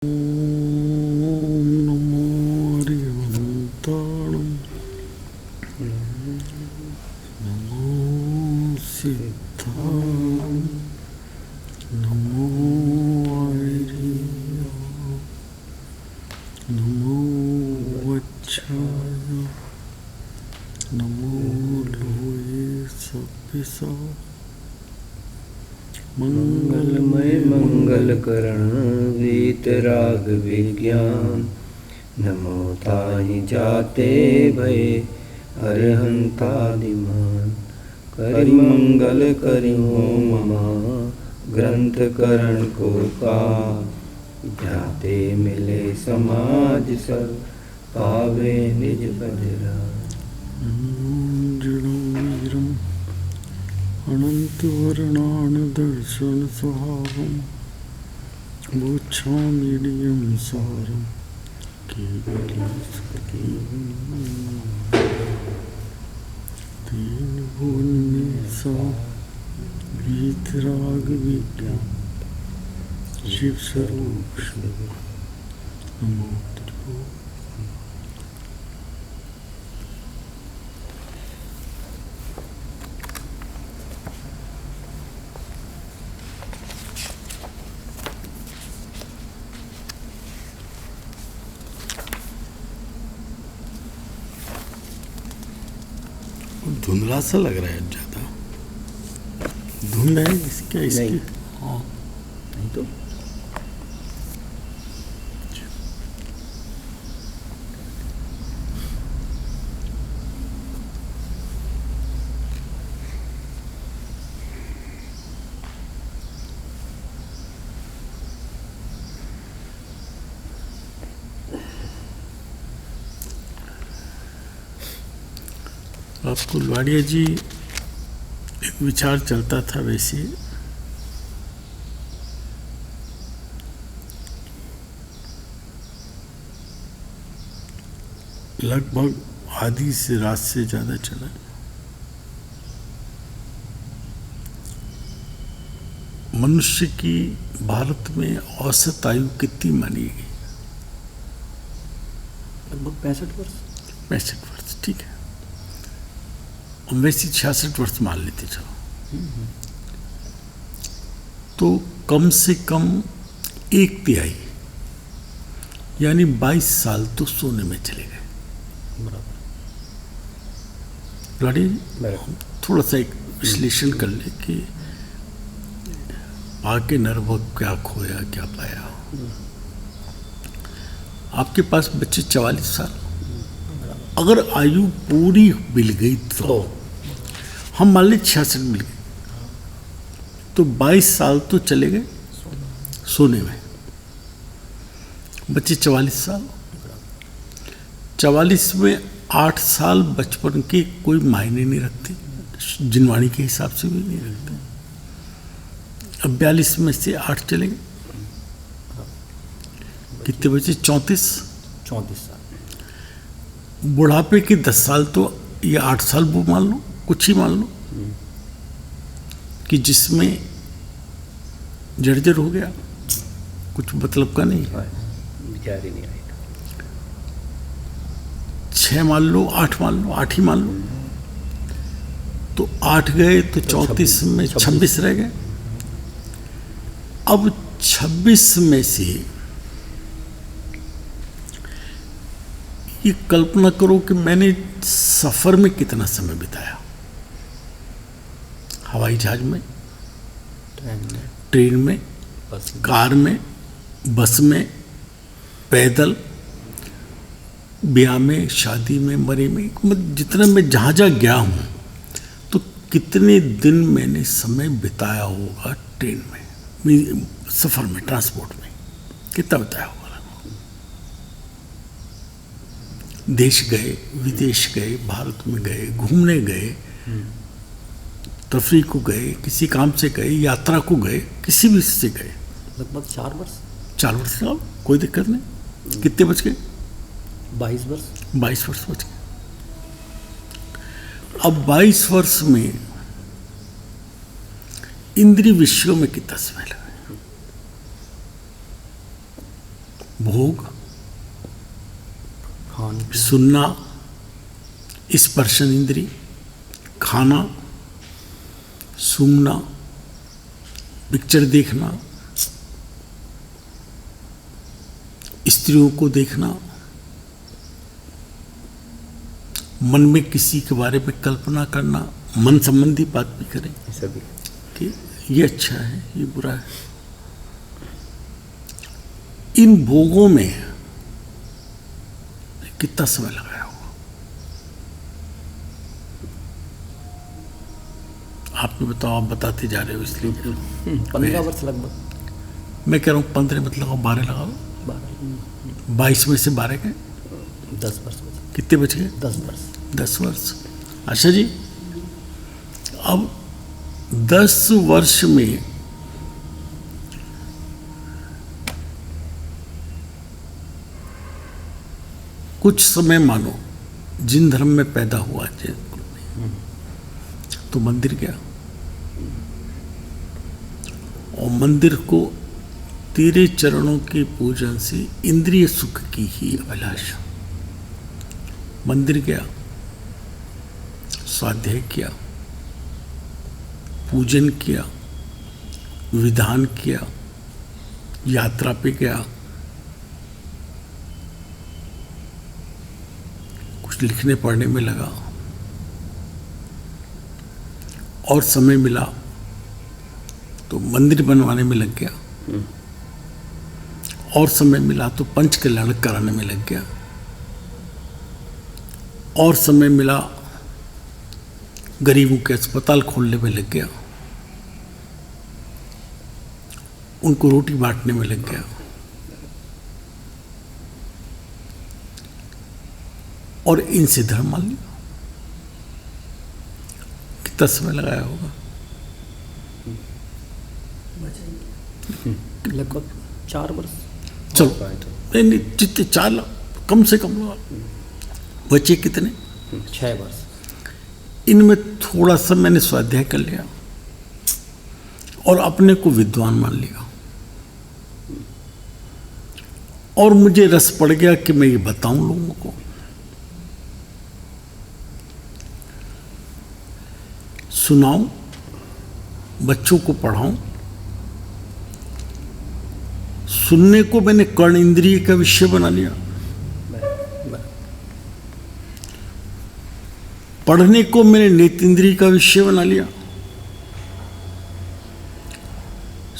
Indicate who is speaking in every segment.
Speaker 1: नमो हरिहन्ताणं नमो सिद्धां नमो आर्याय नमो वच्छाय नमो लोये सव्यसा
Speaker 2: मंगलमय मंगलकरण वीतराग विज्ञान नमो ताहि जाते भय अरहंतादिमान करि मंगल करियो ममा ग्रंथ करण को का जाते मिले समाज सब पावे निज बजरा
Speaker 1: अनन्तवर्णानदर्शन स्वभावं मोक्षामीडियं सारं तीन भुवन में सा वीतराग विज्ञान शिव स्वरूप नमो तुझको। धुंधला सा लग रहा है, ज्यादा धुंध है क्या इसकी? हाँ
Speaker 2: नहीं तो
Speaker 1: आपको लाड़िया जी एक विचार चलता था वैसे लगभग आधी से रात से ज़्यादा चला। मनुष्य की भारत में औसत आयु कितनी मानी गई?
Speaker 2: लगभग 65 वर्ष।
Speaker 1: 65 वर्ष, ठीक है। वैसे 66 वर्ष मान लेते चलो, तो कम से कम 1/3 यानी 22 साल तो सोने में चले गए। बराबर। थोड़ा सा एक विश्लेषण कर ले कि आके नरभग क्या खोया क्या पाया। आपके पास बच्चे 44 साल, अगर आयु पूरी मिल गई तो हम मान लें 66 मिल गए तो 22 साल तो चले गए सोने में। बच्चे 44 साल, 44 में 8 साल बचपन के कोई मायने नहीं रखते, जिनवाणी के हिसाब से भी नहीं रखते। अब 42 में से 8 चले गए, कितने बचे? 34
Speaker 2: साल।
Speaker 1: बुढ़ापे के 10 साल तो ये 8 साल वो मान लो, कुछ ही मान लो कि जिसमें जर्जर हो गया, कुछ मतलब का नहीं है,
Speaker 2: विचार ही नहीं आएगा।
Speaker 1: 6 मान लो, 8 मान लो, 8 ही मान लो, तो 8 गए तो 34 में 26 रह गए। अब 26 में से ये कल्पना करो कि मैंने सफर में कितना समय बिताया, हवाई जहाज में, ट्रेन में, कार में, बस में, पैदल, ब्याह में, शादी में, मरे में, जितना मैं जहाँ जहाँ गया हूँ तो कितने दिन मैंने समय बिताया होगा ट्रेन में, सफर में, ट्रांसपोर्ट में कितना बिताया होगा। देश गए, विदेश गए, भारत में गए, घूमने गए, तफरीह को गए, किसी काम से गए, यात्रा को गए, किसी भी से गए।
Speaker 2: लगभग 4 वर्ष।
Speaker 1: 4 वर्ष का कोई दिक्कत नहीं। कितने बच गए?
Speaker 2: 22 वर्ष।
Speaker 1: 22 वर्ष बच गए। अब 22 वर्ष में इंद्रिय विषयों में कितना समय लगा? भोग,
Speaker 2: खान
Speaker 1: सुनना, स्पर्शन इंद्री, खाना, सूंघना, पिक्चर देखना, स्त्रियों को देखना, मन में किसी के बारे में कल्पना करना, मन संबंधी बात भी करें
Speaker 2: सभी।
Speaker 1: कि ये अच्छा है, ये बुरा है। इन भोगों में कितना समय लगाया होगा? आप भी बताओ, आप बताते जा रहे हो इसलिए
Speaker 2: 15 वर्ष लगभग।
Speaker 1: मैं कह रहा हूँ 15 मत लगाओ, 12 लगाओ। 22 में से 12 गए,
Speaker 2: 10 वर्ष बचे।
Speaker 1: कितने बच गए?
Speaker 2: 10 वर्ष।
Speaker 1: 10 वर्ष। अच्छा जी, अब 10 वर्ष में कुछ समय मानो जिन धर्म में पैदा हुआ जैन कुल में, तो मंदिर गया और मंदिर को तेरे चरणों के पूजन से इंद्रिय सुख की ही अभिलाषा। मंदिर गया, स्वाध्याय किया, पूजन किया, विधान किया, यात्रा पे गया, कुछ लिखने पढ़ने में लगा, और समय मिला तो मंदिर बनवाने में लग गया, और समय मिला तो पंच कल्याण कराने में लग गया, और समय मिला गरीबों के अस्पताल खोलने में लग गया, उनको रोटी बांटने में लग गया, और इनसे धर्म मान लिया। कितना समय लगाया होगा?
Speaker 2: लगभग 4 वर्ष।
Speaker 1: चलो नहीं, जितने 4 कम से कम लगा। बचे कितने?
Speaker 2: 6 वर्ष।
Speaker 1: इनमें थोड़ा सा मैंने स्वाध्याय कर लिया और अपने को विद्वान मान लिया, और मुझे रस पड़ गया कि मैं ये बताऊं लोगों को। सुनाऊं, बच्चों को पढ़ाऊं। सुनने को मैंने कर्ण इंद्रिय का विषय बना लिया, पढ़ने को मैंने नेत्र इंद्रिय का विषय बना लिया,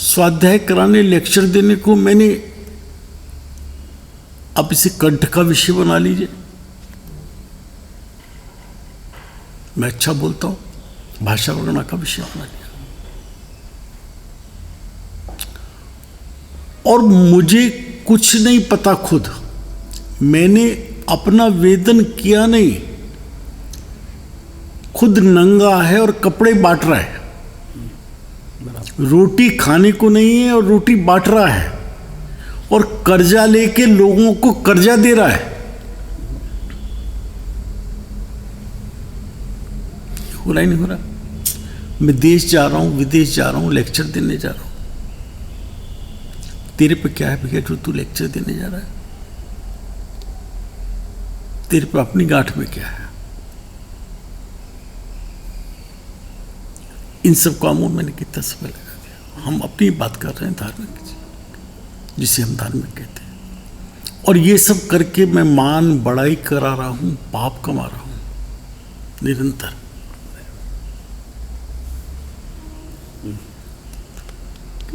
Speaker 1: स्वाध्याय कराने, लेक्चर देने को मैंने अब इसे कंठ का विषय बना लीजिए। मैं अच्छा बोलता हूं, भाषा वर्णना का विषय बना लिया। और मुझे कुछ नहीं पता खुद, मैंने अपना वेदन किया नहीं, खुद नंगा है और कपड़े बांट रहा है। रोटी खाने को नहीं है और रोटी बांट रहा है, और कर्जा लेके लोगों को कर्जा दे रहा है। हो रहा ही नहीं हो रहा? मैं देश जा रहा हूं, विदेश जा रहा हूं, लेक्चर देने जा रहा हूं। तेरे पे क्या है भैया जो तू लेक्चर देने जा रहा है? तेरे पे अपनी गांठ में क्या है? इन सब कामों में मैंने कितना समय लगा दिया। हम अपनी बात कर रहे हैं धार्मिक, जिसे हम धार्मिक कहते हैं, और ये सब करके मैं मान बढ़ाई करा रहा हूं, पाप कमा रहा हूं निरंतर।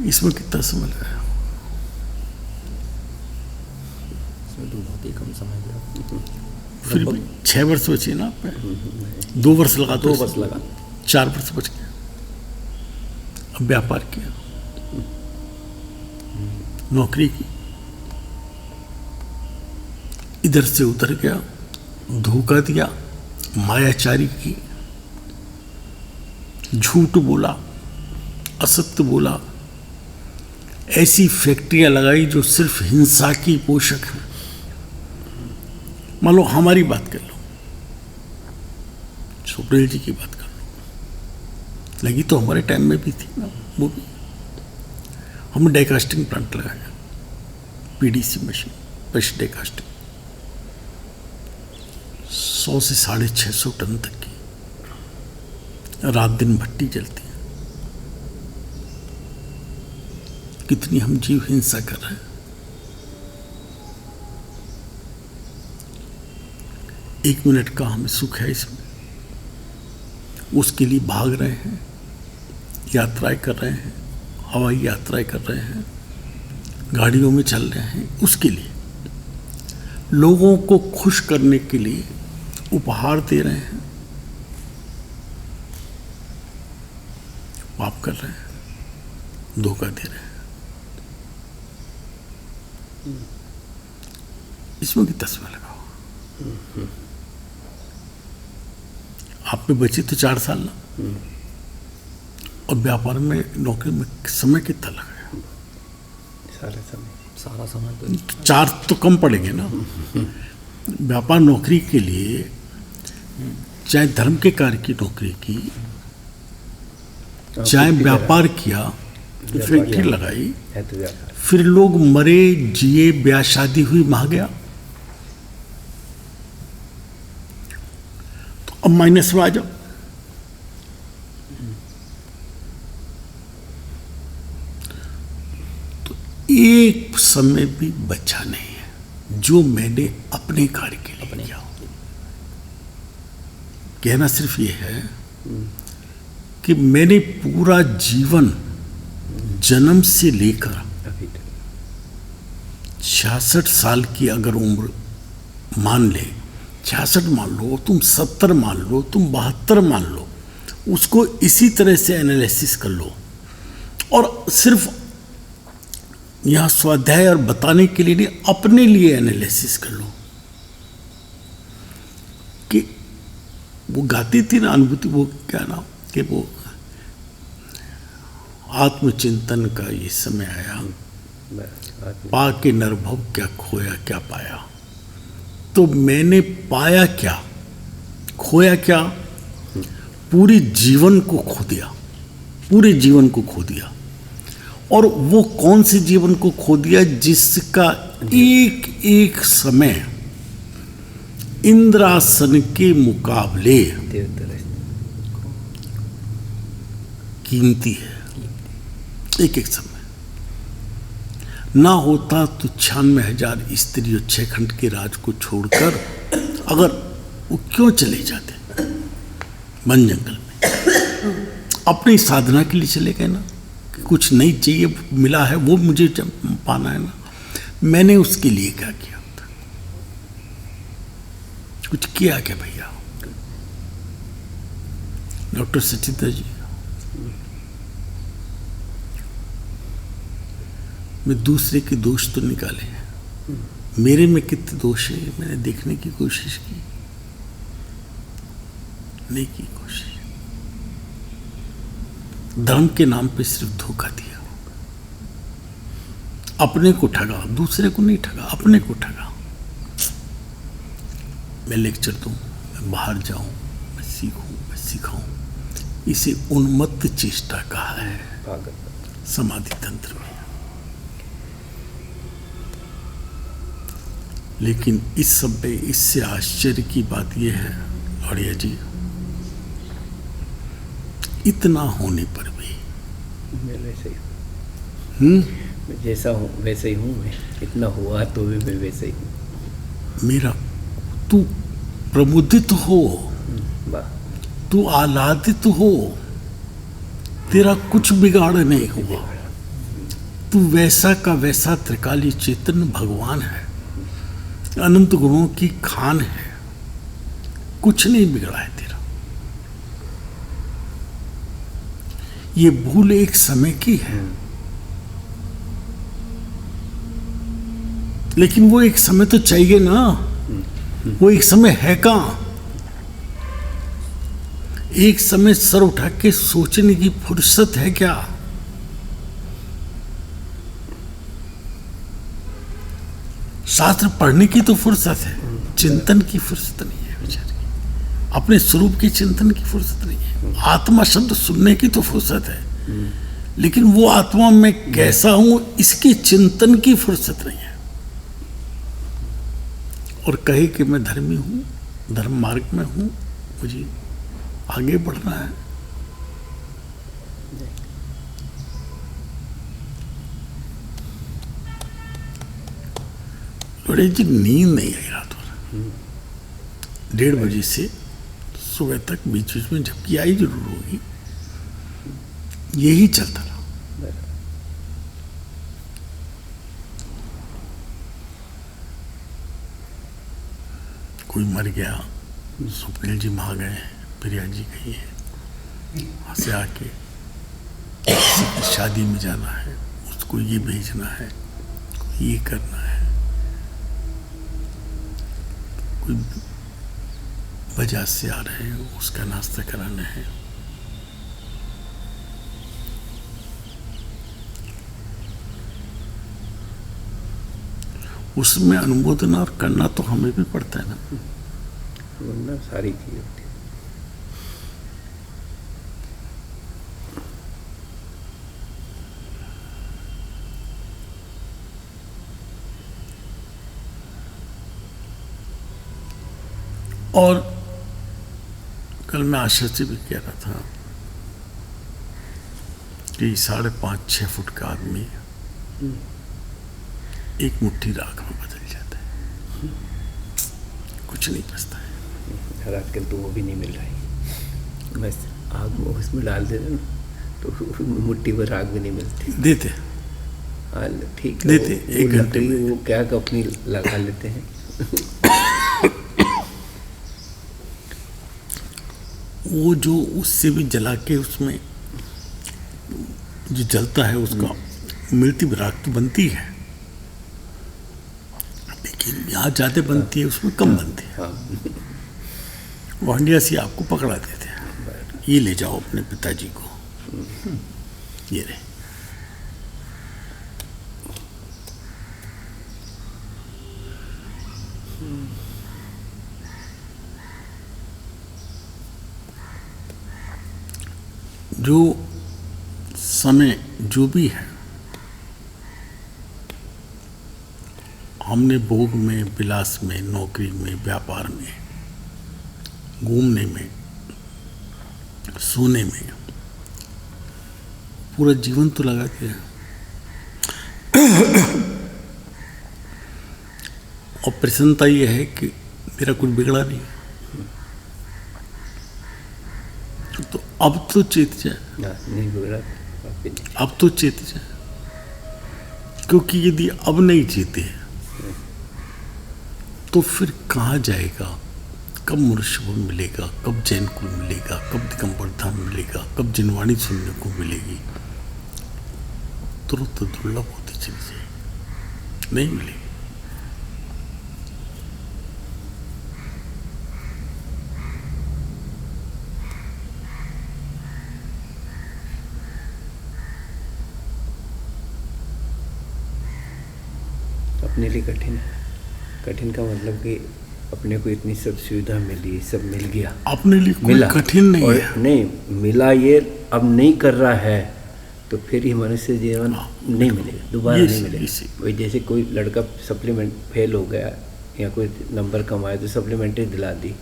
Speaker 1: इसमें कितना समय लगाया?
Speaker 2: इसमें तो बहुत ही कम समय गया।
Speaker 1: फिर भी 6 वर्ष बचे ना आप पे। 2 वर्ष लगा,
Speaker 2: 2 वर्ष लगा।
Speaker 1: 4 वर्ष बच गया। अब व्यापार किया, नौकरी की, इधर से उधर गया, धोखा दिया, मायाचारी की, झूठ बोला, असत्य बोला, ऐसी फैक्ट्रियां लगाई जो सिर्फ हिंसा की पोषक है। मान लो हमारी बात कर लो, सुप्रील जी की बात कर लो, लगी तो हमारे टाइम में भी थी ना वो भी। हमने डाइकास्टिंग प्लांट लगाया, पीडीसी मशीन, पछड़े कास्टिंग, 100 से 650 टन तक की, रात दिन भट्टी जलती है। कितनी हम जीव हिंसा कर रहे हैं। एक मिनट का हमें सुख है इसमें, उसके लिए भाग रहे हैं, यात्राएं कर रहे हैं, हवाई यात्राएं कर रहे हैं, गाड़ियों में चल रहे हैं, उसके लिए, लोगों को खुश करने के लिए उपहार दे रहे हैं, पाप कर रहे हैं, धोखा दे रहे हैं। इसमें की तस्वीर लगाओ। आप पे बची तो 4 साल ना, और व्यापार में, नौकरी में समय कितना लगेगा?
Speaker 2: सारा समय तो
Speaker 1: 4 तो कम पड़ेंगे ना। व्यापार नौकरी के लिए, चाहे धर्म के कार्य की नौकरी की, चाहे व्यापार किया, फैक्ट्री लगाई, फिर लोग मरे जिए, ब्याह शादी हुई, वहां गया, तो अब माइनस में आ जाओ। तो एक समय भी बचा नहीं है जो मैंने अपने कार्य के लिए किया। कहना सिर्फ ये है कि मैंने पूरा जीवन, जन्म से लेकर 66 साल की अगर उम्र मान ले, 66 मान लो, तुम 70 मान लो, तुम 72 मान लो, उसको इसी तरह से एनालिसिस कर लो। और सिर्फ यहाँ स्वाध्याय और बताने के लिए नहीं, अपने लिए एनालिसिस कर लो कि वो गाती थी ना अनुभूति, वो क्या नाम, कि वो आत्मचिंतन का ये समय आया, पा के नरभव क्या खोया क्या पाया। तो मैंने पाया क्या, खोया क्या? पूरे जीवन को खो दिया, पूरे जीवन को खो दिया। और वो कौन से जीवन को खो दिया? जिसका एक एक समय इंद्रासन के मुकाबले कीमती है। एक एक समय ना होता तो 96,000 स्त्री और 6 खंड के राज को छोड़कर अगर वो क्यों चले जाते वन जंगल में, अपनी साधना के लिए चले गए ना, कि कुछ नहीं चाहिए, मिला है वो मुझे पाना है ना। मैंने उसके लिए क्या किया था? कुछ किया क्या भैया? डॉक्टर सचिंद्र जी, मैं दूसरे के दोष तो निकाले हैं, मेरे में कितने दोष है मैंने देखने की कोशिश की, नहीं की कोशिश। धर्म के नाम पे सिर्फ धोखा दिया, अपने को ठगा, दूसरे को नहीं ठगा, अपने को ठगा। मैं लेक्चर दूं, मैं बाहर जाऊं, मैं सीखूं, मैं सिखाऊं, इसे उन्मत्त चेष्टा कहा है समाधि तंत्र में। लेकिन इस सब में इससे आश्चर्य की बात यह है औड़िया जी, इतना होने पर भी
Speaker 2: मैं वैसे ही मैं जैसा हूँ वैसे ही हूँ। मैं इतना हुआ तो भी मैं वैसे ही हूँ।
Speaker 1: मेरा तू प्रमुदित हो,
Speaker 2: वाह,
Speaker 1: तू आह्लादित हो, तेरा कुछ बिगाड़ नहीं हुआ। तू वैसा का वैसा त्रिकाली चेतन भगवान है, अनंत गुणों की खान है, कुछ नहीं बिगड़ा है तेरा। ये भूल एक समय की है, लेकिन वो एक समय तो चाहिए ना। वो एक समय है कहां? एक समय सर उठा के सोचने की फुर्सत है क्या? शास्त्र पढ़ने की तो फुर्सत है, चिंतन की फुर्सत नहीं है बेचारी, अपने स्वरूप के चिंतन की फुर्सत नहीं है। आत्मा शब्द सुनने की तो फुर्सत है, लेकिन वो आत्मा में कैसा हूं इसके चिंतन की फुर्सत नहीं है। और कहे कि मैं धर्मी हूँ, धर्म मार्ग में हूँ, मुझे आगे बढ़ना है। लोढ़े जी नींद नहीं आई रात भर, 1:30 बजे से सुबह तक, बीच बीच में झपकी आई जरूर होगी, यही चलता रहा। कोई मर गया, स्वप्निल जी वहाँ गए, प्रिया जी गई है, वहाँ से आके किसी की शादी में जाना है, उसको ये भेजना है, कोई ये करना है, कोई बाजार से आ रहे हैं, उसका नाश्ता कराना है। उसमें अनुमोदन और करना तो हमें भी पड़ता है ना,
Speaker 2: वरना सारी चीज़ होती है।
Speaker 1: और कल मैं आशा से भी कह रहा था कि 5.5-6 फुट का आदमी एक मुट्ठी राख में बदल जाता है, कुछ नहीं बचता है।
Speaker 2: आजकल तो वो भी नहीं मिल रहा है, बस आग वो उसमें डाल देते ना तो मुट्ठी पर आग भी नहीं मिलती।
Speaker 1: देते
Speaker 2: हाँ ठीक है,
Speaker 1: देते,
Speaker 2: वो
Speaker 1: 1 घंटे
Speaker 2: लकड़ी
Speaker 1: में।
Speaker 2: वो क्या अपनी लगा लेते हैं।
Speaker 1: वो जो उससे भी जला के उसमें जो जलता है उसका मिलती भी राख तो बनती है, लेकिन यहाँ ज़्यादा बनती है, उसमें कम बनती है।
Speaker 2: हाँ
Speaker 1: वो हंडिया से आपको पकड़ा देते हैं, ये ले जाओ अपने पिताजी को, ये रहे। जो समय जो भी है, हमने भोग में, विलास में, नौकरी में, व्यापार में, घूमने में, सोने में पूरा जीवन तो लगा दिया। और प्रसन्नता यह है कि मेरा कुछ बिगड़ा नहीं, तो अब तो चेत जाए,
Speaker 2: नहीं बिगड़ा वापिस नहीं।
Speaker 1: अब तो चेत जाए, क्योंकि यदि अब नहीं चेते तो फिर कहाँ जाएगा, कब मनुष्य को मिलेगा, कब जैन को मिलेगा, कब दिगंबर धाम मिलेगा, कब जिनवाणी सुनने को मिलेगी। तुरंत दुर्लभ होती चली जाएगी, नहीं मिलेगी।
Speaker 2: अपने लिए कठिन है। कठिन का मतलब कि अपने को इतनी सब सुविधा मिली, सब मिल गया,
Speaker 1: अपने लिए कोई
Speaker 2: मिला,
Speaker 1: कठिन नहीं
Speaker 2: और
Speaker 1: है।
Speaker 2: नहीं मिला, ये अब नहीं कर रहा है तो फिर ये मनुष्य जीवन नहीं मिलेगा, दोबारा नहीं मिलेगा। वही जैसे कोई लड़का सप्लीमेंट फेल हो गया या कोई नंबर कम आया तो सप्लीमेंट्री दिला दी,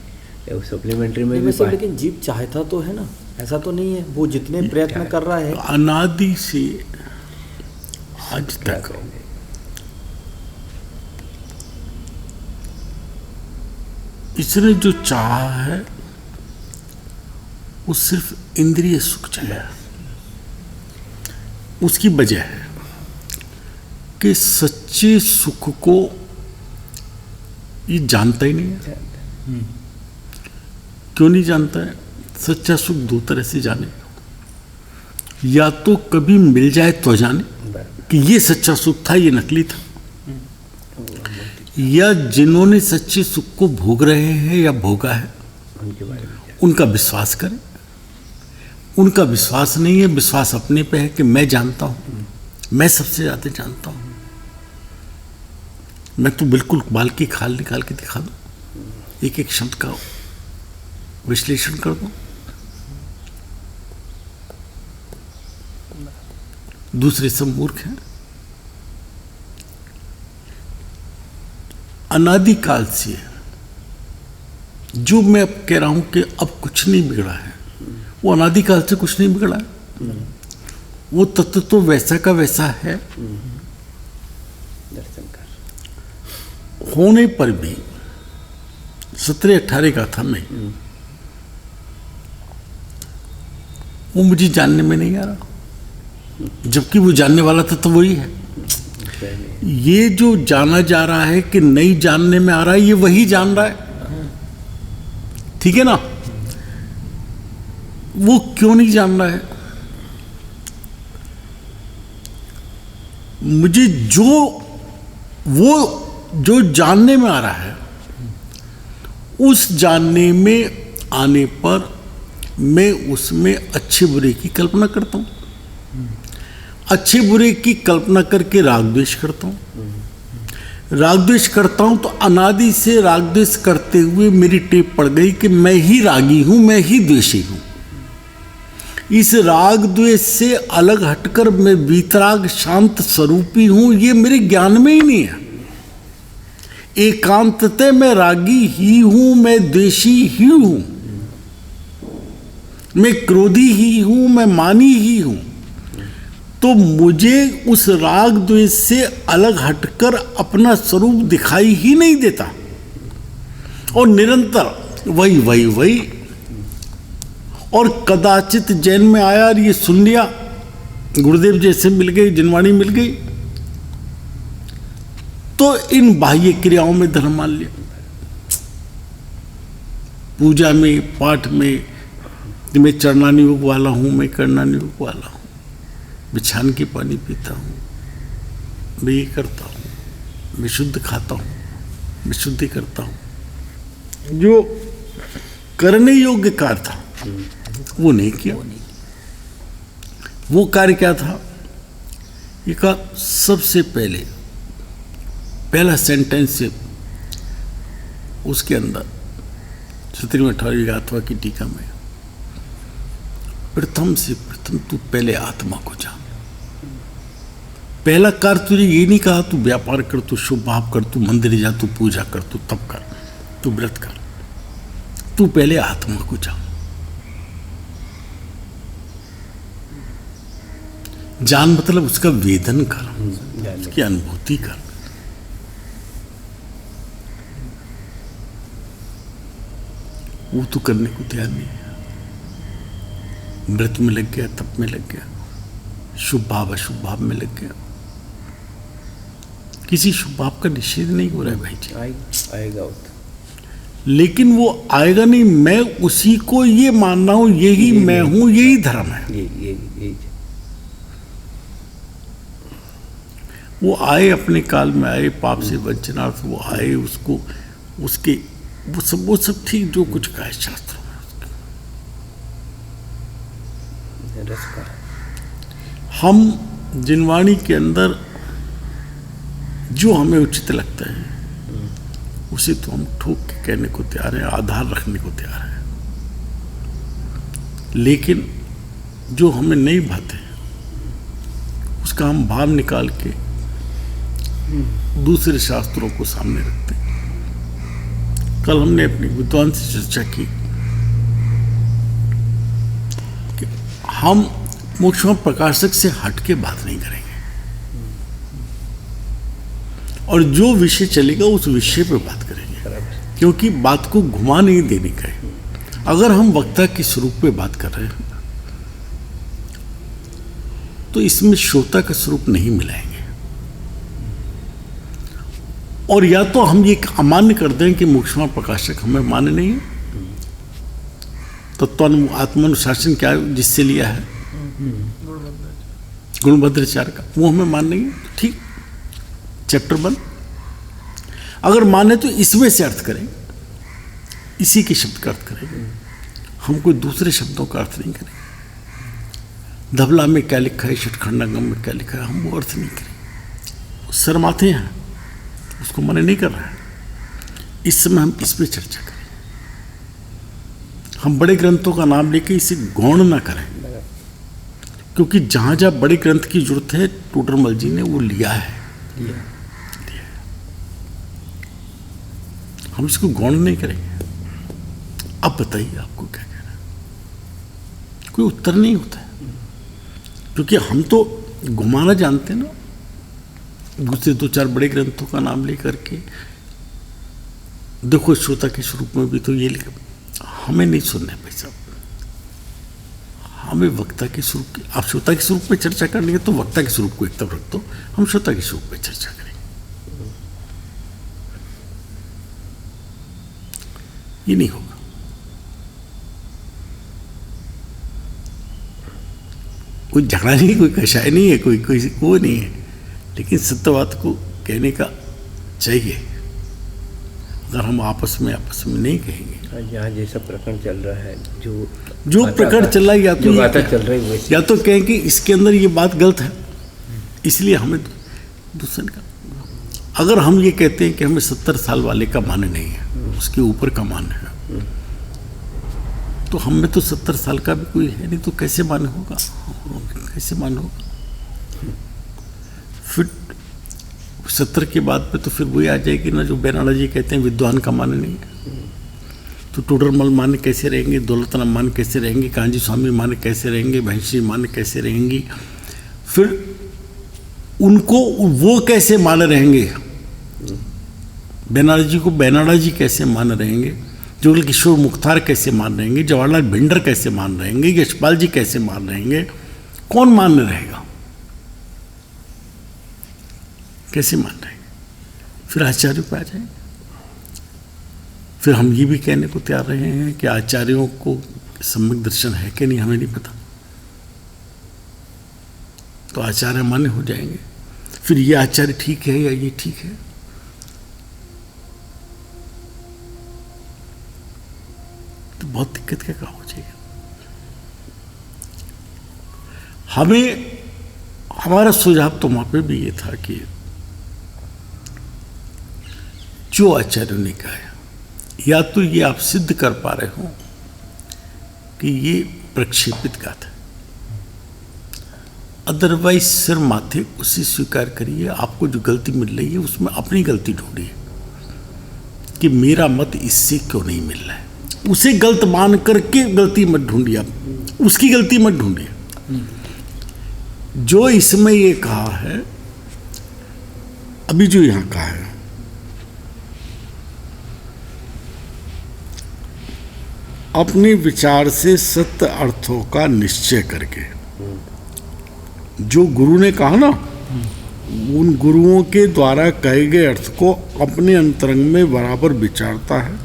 Speaker 2: या सप्लीमेंट्री में भी
Speaker 3: वैसे लेकिन जीव चाहता तो है ना, ऐसा तो नहीं है, वो जितने प्रयत्न कर रहा है
Speaker 1: अनादि से आज
Speaker 2: क्या
Speaker 1: तक
Speaker 2: करेंगे।
Speaker 1: इसने जो चाहा है वो सिर्फ इंद्रिय सुख चाहे। उसकी वजह है कि सच्चे सुख को ये जानता ही नहीं है। क्यों नहीं जानता है? सच्चा सुख दो तरह से जाने, या तो कभी मिल जाए तो जाने कि ये सच्चा सुख था, ये नकली था, या जिन्होंने सच्चे सुख को भोग रहे हैं या भोगा है
Speaker 2: उनके बारे में
Speaker 1: उनका विश्वास करें। उनका विश्वास नहीं है, विश्वास अपने पे है कि मैं जानता हूं, मैं सबसे ज्यादा जानता हूं, मैं तो बिल्कुल बाल की खाल निकाल के दिखा दूं, एक एक शब्द का विश्लेषण कर दूं। दूसरे सब मूर्ख हैं। अनादिकाल से जो मैं अब कह रहा हूं कि अब कुछ नहीं बिगड़ा है, वो अनादिकाल से कुछ नहीं बिगड़ा है। वो तत्व तो वैसा का वैसा है।
Speaker 2: दर्शन कर
Speaker 1: होने पर भी 17-18 का था मैं, वो मुझे जानने में नहीं आ रहा, जबकि वो जानने वाला था तो वही है। ये जो जाना जा रहा है कि नहीं जानने में आ रहा है, ये वही जान रहा है। ठीक है ना? वो क्यों नहीं जान रहा है? मुझे जो जानने में आ रहा है, उस जानने में आने पर मैं उसमें अच्छे बुरे की कल्पना करता हूं। अच्छे बुरे की कल्पना करके राग द्वेष करता हूं। राग द्वेष करता हूं तो अनादि से राग द्वेष करते हुए मेरी टेप पड़ गई कि मैं ही रागी हूं, मैं ही द्वेषी हूं। इस राग द्वेष से अलग हटकर मैं वीतराग शांत स्वरूपी हूं, ये मेरे ज्ञान में ही नहीं है। एकांतते मैं रागी ही हूं, मैं द्वेषी ही हूं, मैं क्रोधी ही हूं, मैं मानी ही हूं। तो मुझे उस राग द्वेष से अलग हटकर अपना स्वरूप दिखाई ही नहीं देता, और निरंतर वही। और कदाचित जैन में आया और ये सुन लिया, गुरुदेव जैसे मिल गई, जिनवाणी मिल गई, तो इन बाह्य क्रियाओं में धर्म मान लिया। पूजा में, पाठ में मैं चरणानियोग वाला हूं, मैं करणानियोग वाला हूं, बिछान की पानी पीता हूँ, मैं ये करता हूँ, मैं शुद्ध खाता हूँ, मैं शुद्धि करता हूँ। जो करने योग्य कार्य था वो नहीं किया। वो कार्य क्या था? ये कहा सबसे पहला सेंटेंस से उसके अंदर 17-18 गाथवा की टीका में, प्रथम से प्रथम तू पहले आत्मा को जान। पहला कार्य तुझे ये नहीं कहा तू व्यापार कर, तू शुभ भाव कर, तू मंदिर जा, तू पूजा कर, तू तप कर, तू व्रत कर। तू पहले आत्मा को जान। जान मतलब उसका वेदन कर, उसकी अनुभूति कर। वो तो करने को तैयार नहीं है। व्रत में लग गया, तप में लग गया, शुभ भाव अशुभ भाव में लग गया। किसी शुभ भाव का निषेध नहीं हो रहा है भाई जी,
Speaker 2: आएगा वो तो।
Speaker 1: लेकिन वो आएगा नहीं। मैं उसी को ये मान रहा हूं, यही मैं हूं, यही धर्म है।
Speaker 2: यही
Speaker 1: वो आए, अपने काल में आए, पाप से वंचनार्थ वो आए, उसको उसके वो सब ठीक जो कुछ कहा है शास्त्रों में।
Speaker 2: रस का
Speaker 1: हम जिनवाणी के अंदर जो हमें उचित लगता है उसे तो हम ठोक के कहने को तैयार हैं, आधार रखने को तैयार हैं। लेकिन जो हमें नहीं भाते उसका हम भाव निकाल के दूसरे शास्त्रों को सामने रखते हैं। कल हमने अपने विद्वान से चर्चा की कि हम मोक्षमा प्रकाशक से हट के बात नहीं करेंगे, और जो विषय चलेगा उस विषय पे बात करेंगे, क्योंकि बात को घुमा नहीं देने का है। अगर हम वक्ता के स्वरूप पे बात कर रहे हैं तो इसमें श्रोता का स्वरूप नहीं मिलाएंगे, और या तो हम ये अमान्य कर दें कि मोक्षमा प्रकाशक हमें मान्य नहीं है, तो आत्मानुशासन क्या जिससे लिया है गुणभद्राचार्य का, वो हमें मान नहीं है, तो ठीक, चैप्टर बंद। अगर माने तो इसमें से अर्थ करें, इसी के शब्द का अर्थ करें, हम कोई दूसरे शब्दों का अर्थ नहीं करें। धबला में क्या लिखा है, षटखंडागम में क्या लिखा है, हम वो अर्थ नहीं करें। शर्माते हैं, उसको मने नहीं कर रहा है। इस समय हम इस पर चर्चा करें। हम बड़े ग्रंथों का नाम लेके इसे गौण ना करें, क्योंकि जहां जहां बड़े ग्रंथ की जरूरत है टोडरमल जी ने वो लिया है। हम इसको गौण नहीं करेंगे। अब बताइए आपको क्या कहना है? कोई उत्तर नहीं होता है, क्योंकि हम तो घुमाना जानते हैं ना, दूसरे 2-4 बड़े ग्रंथों का नाम लेकर के। देखो श्रोता के स्वरूप में भी तो ये लिखा, हमें नहीं सुनना है भाई साहब, हमें वक्ता के स्वरूप की। आप श्रोता के स्वरूप में चर्चा करनी है तो वक्ता के स्वरूप को एक तरफ रख दो, हम श्रोता के स्वरूप में चर्चा करेंगे। ये नहीं होगा। कोई झगड़ा नहीं, कोई कषाय नहीं है, कोई वो नहीं है, लेकिन सत्यवाद को कहने का चाहिए। अगर हम आपस में नहीं कहेंगे,
Speaker 2: यहाँ जैसा प्रकरण चल रहा है,
Speaker 1: जो प्रकरण चल रहा है, या तो
Speaker 2: बातें चल रही है,
Speaker 1: या तो कहें कि इसके अंदर ये बात गलत है, इसलिए हमें दूसरे का। अगर हम ये कहते हैं कि हमें 70 साल वाले का मान नहीं है, उसके ऊपर का मान है, तो हम में तो 70 साल का भी कोई है नहीं, तो कैसे मान होगा? कैसे मान होगा? फिर 70 के बाद पे तो फिर वही आ जाएगी ना जो बेनाला जी कहते हैं, विद्वान का मान नहीं है। तो टोडरमल मान कैसे रहेंगे, दौलतराम मान कैसे रहेंगे, कांजी स्वामी मान कैसे रहेंगे, भैंसी मान कैसे रहेंगी? फिर उनको वो कैसे मान रहेंगे? बेनाला जी को बेनाला जी कैसे मान रहेंगे? जुगल किशोर मुख्तार कैसे मान रहेंगे? जवाहरलाल भिंडर कैसे मान रहेंगे? यशपाल जी कैसे मान रहेंगे? कौन मान रहेगा? कैसे मान रहेंगे? फिर आचार्य पे आ जाएंगे। फिर हम ये भी कहने को तैयार रहे हैं कि आचार्यों को सम्यक दर्शन है कि नहीं, हमें नहीं पता, तो आचार्य मान्य हो जाएंगे। फिर ये आचार्य ठीक है या ये ठीक है? तो बहुत दिक्कत क्या काम हो जाएगा। हमें हमारा सुझाव तो वहां पे भी ये था कि जो आचार्यों ने कहा है, या तो ये आप सिद्ध कर पा रहे हो कि ये प्रक्षेपित गाथा, अदरवाइज सिर माथे उसे स्वीकार करिए। आपको जो गलती मिल रही है उसमें अपनी गलती ढूंढिए कि मेरा मत इससे क्यों नहीं मिल रहा है। उसे गलत मान करके गलती मत ढूंढिए, आप उसकी गलती मत ढूंढिए। जो इसमें ये कहा है, अभी जो यहां कहा है, अपने विचार से सत्य अर्थों का निश्चय करके, जो गुरु ने कहा ना, उन गुरुओं के द्वारा कहे गए अर्थ को अपने अंतरंग में बराबर विचारता है,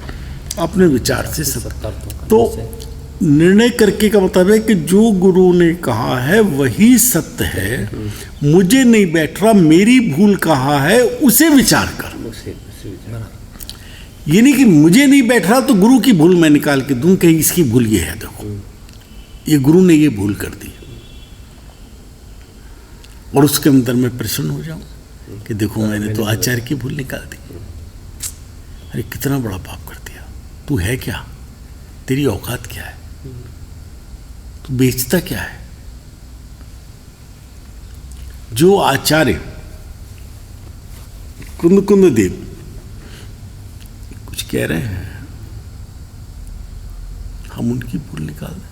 Speaker 1: अपने विचार से सत्य। तो निर्णय करके का मतलब है कि जो गुरु ने कहा है वही सत्य है, मुझे नहीं बैठ रहा, मेरी भूल कहा है, उसे विचार कर। ये नहीं कि मुझे नहीं बैठ रहा तो गुरु की भूल मैं निकाल के दूं कि इसकी भूल ये है, देखो ये गुरु ने ये भूल कर दी, और उसके अंदर मैं प्रसन्न हो जाऊं कि देखो मैंने तो आचार्य की भूल निकाल दी। अरे कितना बड़ा पाप कर दिया, तू है क्या, तेरी औकात क्या है, तू बेचता क्या है? जो आचार्य कुंद देव कुछ कह रहे हैं, हम उनकी भूल निकाल दें,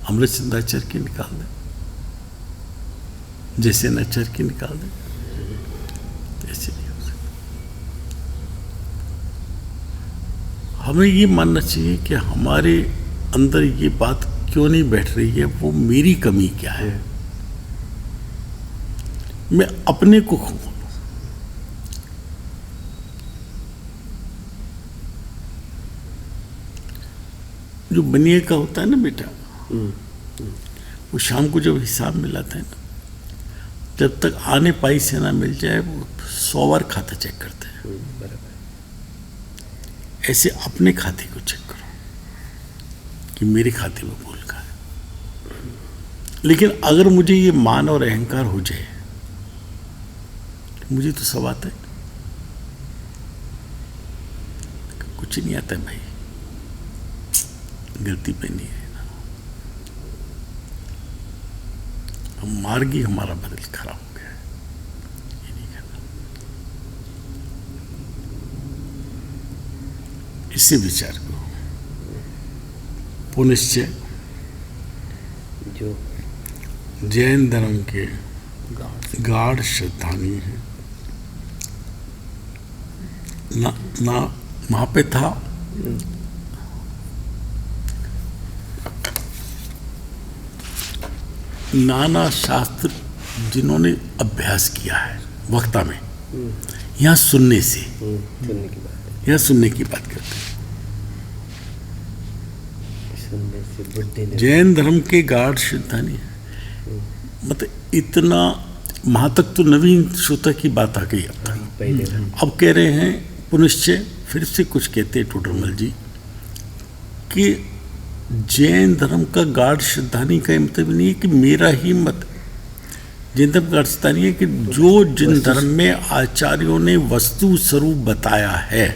Speaker 1: अमृत चंद्राचार्य की निकाल दें, जैसे नाचार्य की निकाल दें, ऐसे नहीं हो सकता। हमें ये मानना चाहिए कि हमारे अंदर ये बात क्यों नहीं बैठ रही है, वो मेरी कमी क्या है, मैं अपने को खोलूं। जो बनिए का होता है ना बेटा, वो शाम को जब हिसाब मिलाता है ना, जब तक आने पाई से ना मिल जाए वो 100 बार खाता चेक करते हैं। ऐसे अपने खाते को चेक करो कि मेरे खाते में भूल का है। लेकिन अगर मुझे ये मान और अहंकार हो जाए, मुझे तो सब आता है, कुछ नहीं आता है भाई, गलती पे नहीं है ना, हम मार्ग ही हमारा बदल खराब हो गया है, ये नहीं करना। इसी विचार को पुनश्च
Speaker 2: जो
Speaker 1: जैन धर्म के गाढ़ श्रद्धालु हैं ना वहाँ पे था नाना शास्त्र जिन्होंने अभ्यास किया है वक्ता में, यहाँ सुनने से,
Speaker 2: सुनने की बात है,
Speaker 1: यहाँ सुनने की बात करते हैं।
Speaker 2: सुनने से बुद्धि ने
Speaker 1: जैन धर्म के गाढ़ श्रद्धालु मतलब इतना वहाँ तक तो नवीन श्रोता की बात आ गई। अब तक
Speaker 2: पहले
Speaker 1: अब कह रहे हैं पुनश्चय, फिर से कुछ कहते हैं टोडरमल जी कि जैन धर्म का गाढ़ श्रद्धालु का मतलब नहीं है कि मेरा ही मत। जैन धर्म का गाढ़ श्रद्धालु है कि जो जिन धर्म में आचार्यों ने वस्तु स्वरूप बताया है,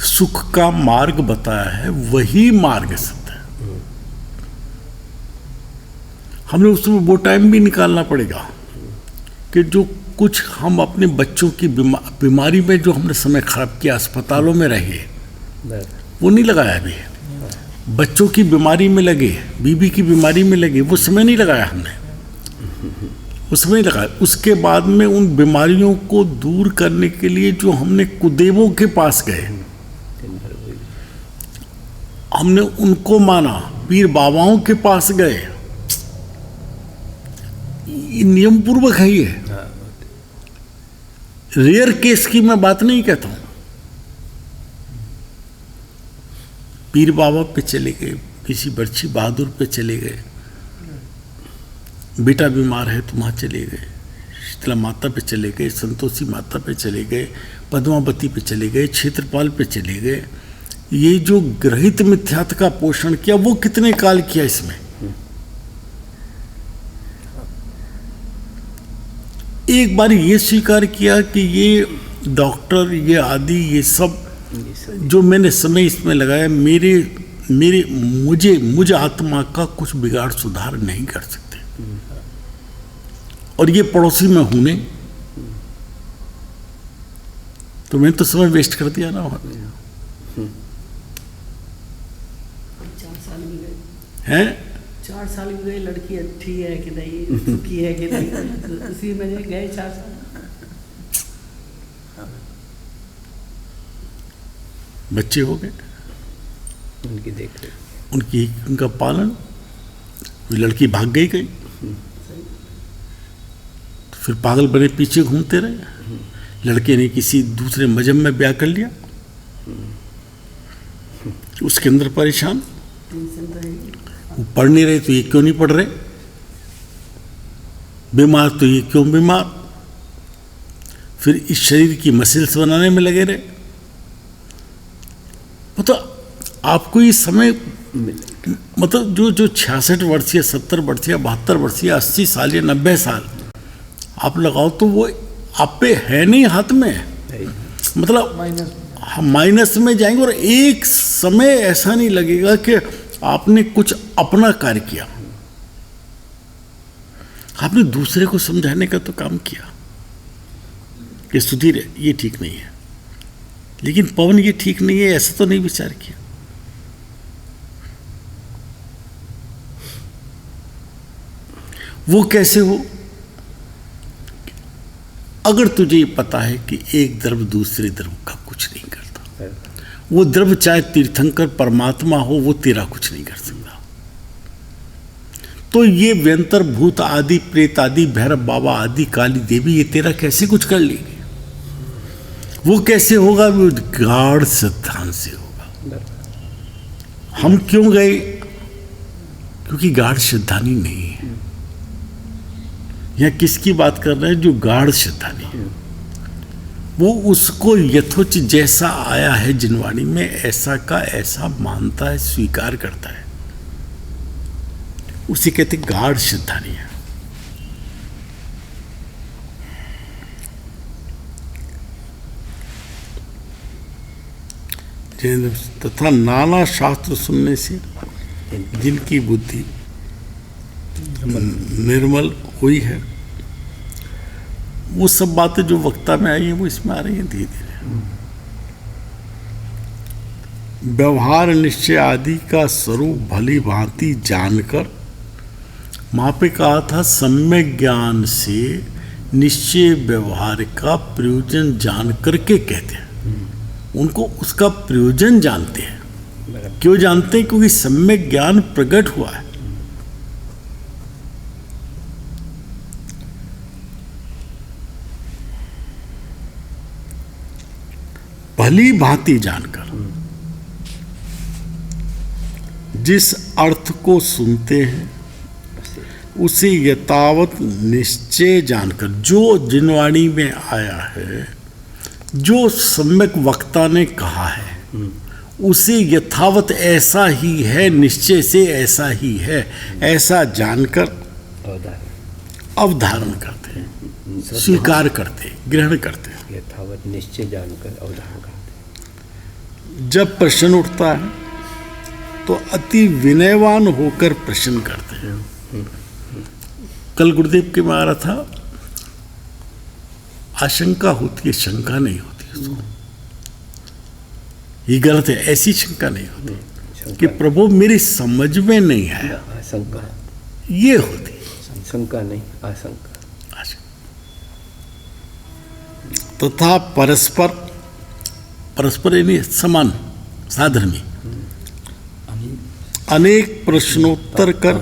Speaker 1: सुख का मार्ग बताया है, वही मार्ग सत्य है। हमें उसमें वो टाइम भी निकालना पड़ेगा कि जो कुछ हम अपने बच्चों की बीमारी में जो हमने समय खराब किया, अस्पतालों में रहे, वो नहीं लगाया अभी। बच्चों की बीमारी में लगे, बीबी की बीमारी में लगे, वो समय नहीं लगाया हमने, वो समय नहीं लगाया। उसके बाद में उन बीमारियों को दूर करने के लिए जो हमने कुदेवों के पास गए, हमने उनको माना, पीर बाबाओं के पास गए, ये नियम पूर्वक है। ये रेयर केस की मैं बात नहीं कहता हूं। पीर बाबा पे चले गए, किसी बर्छी बहादुर पे चले गए, बेटा बीमार है तो वहाँ चले गए, शीतला माता पे चले गए, संतोषी माता पे चले गए, पद्मावती पे चले गए, क्षेत्रपाल पे चले गए। ये जो ग्रहित मिथ्यात्व का पोषण किया, वो कितने काल किया इसमें? एक बार ये स्वीकार किया कि ये डॉक्टर, ये आदि, ये सब जो मैंने समय इसमें लगाया, मुझे आत्मा का कुछ बिगाड़ सुधार नहीं कर सकते। और ये पड़ोसी में हूं नहीं, तो मैंने तो समय वेस्ट कर दिया ना।
Speaker 4: 4 साल भी गए,
Speaker 1: हैं
Speaker 4: 4 साल भी गए, लड़की अच्छी है कि नहीं, सुखी है कि नहीं, उसी में गए 4 साल।
Speaker 1: बच्चे हो गए,
Speaker 2: उनकी देख रेख,
Speaker 1: उनका पालन, वो लड़की भाग गई। तो फिर पागल बने पीछे घूमते रहे। लड़के ने किसी दूसरे मजहब में ब्याह कर लिया, उसके अंदर परेशान, वो पढ़ नहीं रहे तो ये क्यों नहीं पढ़ रहे, बीमार तो ये क्यों बीमार, फिर इस शरीर की मसल्स बनाने में लगे रहे। मतलब आपको ये समय, मतलब जो 66 वर्षीय, 70 वर्षीय, 72 वर्षीय, 80 साल या 90 साल आप लगाओ तो वो आप पे है नहीं हाथ में, मतलब माइनस में जाएंगे। और एक समय ऐसा नहीं लगेगा कि आपने कुछ अपना कार्य किया, आपने दूसरे को समझाने का तो काम किया कि सुधीर ये ठीक नहीं है, लेकिन पवन ये ठीक नहीं है, ऐसा तो नहीं विचार किया। वो कैसे हो? अगर तुझे ये पता है कि एक द्रव्य दूसरे द्रव्य का कुछ नहीं करता, वो द्रव्य चाहे तीर्थंकर परमात्मा हो, वो तेरा कुछ नहीं कर सकता, तो ये व्यंतर भूत आदि, प्रेत आदि, भैरव बाबा आदि, काली देवी, ये तेरा कैसे कुछ कर लेगी? वो कैसे होगा? वो गाढ़ सिद्धांत से होगा। हम क्यों गए? क्योंकि गाढ़ श्रद्धानी नहीं है। यह किसकी बात कर रहे हैं? जो गाढ़ श्रद्धानी है, वो उसको यथोचित जैसा आया है जिनवाणी में, ऐसा का ऐसा मानता है, स्वीकार करता है, उसे कहते गाढ़ श्रद्धानी है। तथा नाना शास्त्र सुनने से जिनकी बुद्धि निर्मल हुई है, वो सब बातें जो वक्ता में आई है वो इसमें आ रही हैं धीरे धीरे। व्यवहार निश्चय आदि का स्वरूप भली भांति जानकर, वहाँ पे कहा था सम्यक ज्ञान से निश्चय व्यवहार का प्रयोजन जान करके कहते हैं। उनको उसका प्रयोजन जानते हैं। क्यों जानते हैं? क्योंकि सम्यक ज्ञान प्रकट हुआ है। भली भांति जानकर, जिस अर्थ को सुनते हैं उसे यथावत निश्चय जानकर, जो जिनवाणी में आया है, जो सम्यक वक्ता ने कहा है, उसे यथावत ऐसा ही है, निश्चय से ऐसा ही है, ऐसा जानकर अवधारण करते हैं, स्वीकार करते हैं, ग्रहण करते हैं।
Speaker 2: यथावत निश्चय जानकर अवधारण करते हैं।
Speaker 1: जब प्रश्न उठता है तो अति विनयवान होकर प्रश्न करते हैं। कल गुरुदेव के में आ रहा था, आशंका होती है, शंका नहीं होती उसको। ये गलत है, ऐसी शंका नहीं होती कि प्रभु मेरी समझ में नहीं आया,
Speaker 2: आशंका
Speaker 1: ये होती।
Speaker 2: शंका नहीं, आशंका।
Speaker 1: तथा परस्पर, परस्पर यानी समान, साधर्मी, अनेक प्रश्नोत्तर कर